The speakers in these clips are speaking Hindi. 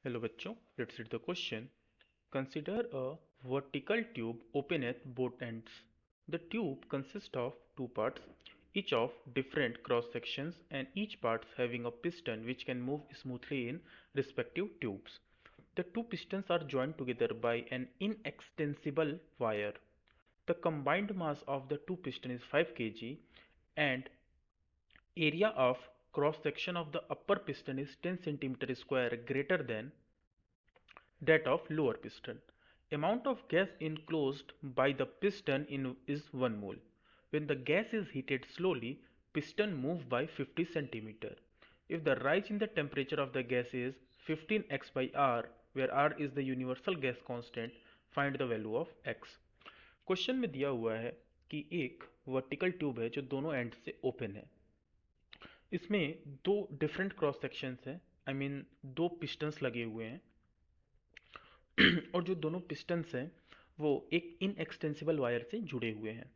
Hello बच्चों, let's read the question. Consider a vertical tube open at both ends. The tube consists of two parts, each of different cross sections and each part having a piston which can move smoothly in respective tubes. The two pistons are joined together by an inextensible wire. The combined mass of the two pistons is 5 kg and area of cross section of the upper piston is 10 cm square greater than that of lower piston. Amount of gas enclosed by the piston is 1 mole. When the gas is heated slowly, piston move by 50 centimeter. If the rise in the temperature of the gas is 15x by R, where R is the universal gas constant, find the value of x. Question में दिया हुआ है कि एक वर्टिकल ट्यूब है जो दोनों एंड से ओपन है। इसमें दो डिफरेंट क्रॉस सेक्शंस हैं, आई मीन दो पिस्टन्स लगे हुए हैं और जो दोनों पिस्टन्स हैं वो एक इनएक्सटेंसिबल वायर से जुड़े हुए हैं।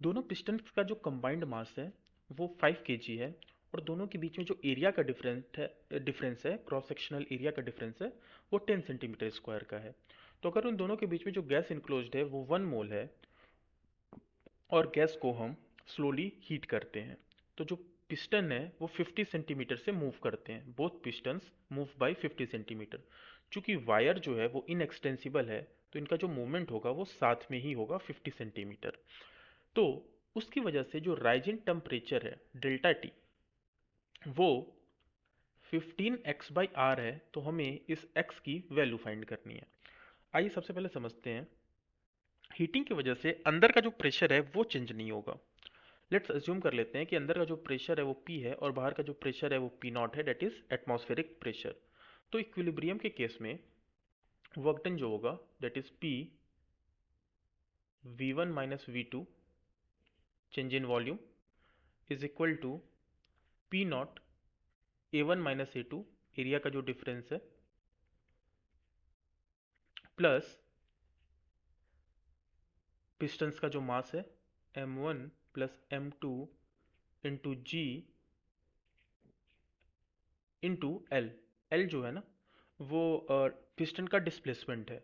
दोनों पिस्टन्स का जो कंबाइंड मास है वो 5 kg है और दोनों के बीच में जो एरिया का डिफरेंस है क्रॉस सेक्शनल एरिया का डिफरेंस है वो 10 सेंटीमीटर स्क्वायर का है। तो अगर उन दोनों के बीच में जो गैस इनक्लोज्ड है वो 1 मोल है और गैस को हम स्लोली हीट करते हैं तो जो पिस्टन है वो 50 सेंटीमीटर से मूव करते हैं। Both pistons move by 50 centimetre. चूंकि वायर जो है वो इनएक्सटेंसिबल है तो इनका जो मूवमेंट होगा वो साथ में ही होगा 50 सेंटीमीटर। तो उसकी वजह से जो राइजिंग टेम्परेचर है डेल्टा टी वो 15x बाई आर है। तो हमें इस x की वैल्यू फाइंड करनी है। आइए सबसे पहले समझते हैं। हीटिंग की वजह से अंदर का जो प्रेशर है वो चेंज नहीं होगा। लेट्स अज्यूम कर लेते हैं कि अंदर का जो प्रेशर है वो P है और बाहर का जो प्रेशर है वो P नॉट है, डेट इज एटमॉस्फेरिक प्रेशर। तो इक्विलिब्रियम के केस में वर्क डन जो होगा that is P V1 minus V2 change in volume is equal to P naught A1 minus A2 area का जो डिफरेंस है प्लस पिस्टन्स का जो मास है M1 plus M2 into G into L. L जो है ना वो पिस्टन का डिस्प्लेसमेंट है।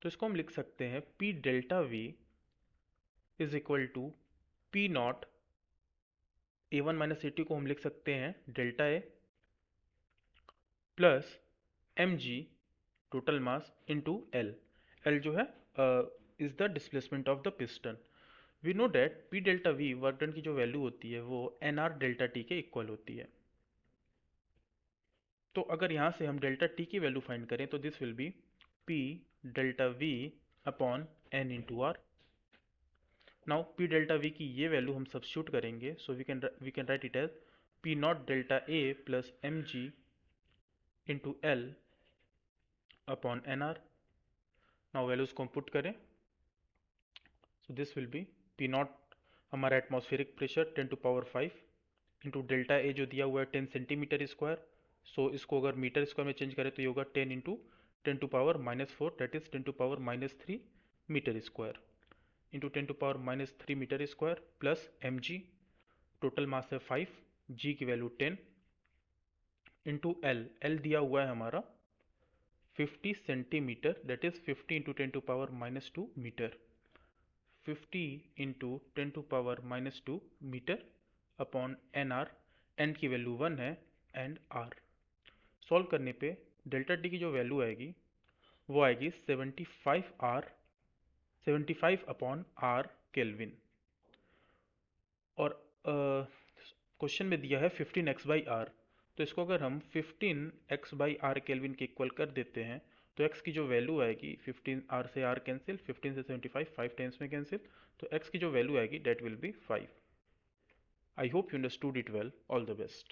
तो इसको हम लिख सकते हैं P delta V is equal to P naught A one minus A two को हम लिख सकते हैं delta A plus M G total mass into L. L जो है is the displacement of the piston. We know that P delta V work done की जो वैल्यू होती है वो एन आर डेल्टा टी के इक्वल होती है। तो अगर यहाँ से हम डेल्टा टी की वैल्यू फाइंड करें तो this will be P delta V upon N into R. Now P delta V की ये वैल्यू हम सब्स्टिट्यूट करेंगे so we can write it as P naught delta A plus M G into L upon N R. Now values को हम पुट करें so this will be P naught हमारा atmospheric pressure 10⁵ into delta A जो दिया हुआ है 10 सेंटीमीटर स्क्वायर। सो इसको अगर मीटर स्क्वायर में चेंज करें तो ये होगा 10 into 10⁻⁻⁴ that is 10⁻³ metre square into 10⁻³ metre square plus M G total mass है 5 जी की वैल्यू 10 इंटू एल। एल दिया हुआ है हमारा 50 centimetre that is 50 into 10⁻² metre. 50 into 10⁻² metre upon N R. N की वैल्यू 1 है एंड आर सॉल्व करने पे डेल्टा टी की जो वैल्यू आएगी वो आएगी 75 अपॉन आर केल्विन। और क्वेश्चन में दिया है 15x बाई आर। तो इसको अगर हम 15x बाई आर केल्विन के इक्वल कर देते हैं तो x की जो वैल्यू आएगी 15 आर से आर कैंसिल 15 से 75 5 टाइम्स में कैंसिल तो x की जो वैल्यू आएगी that will be 5। I hope you understood it well. All the best.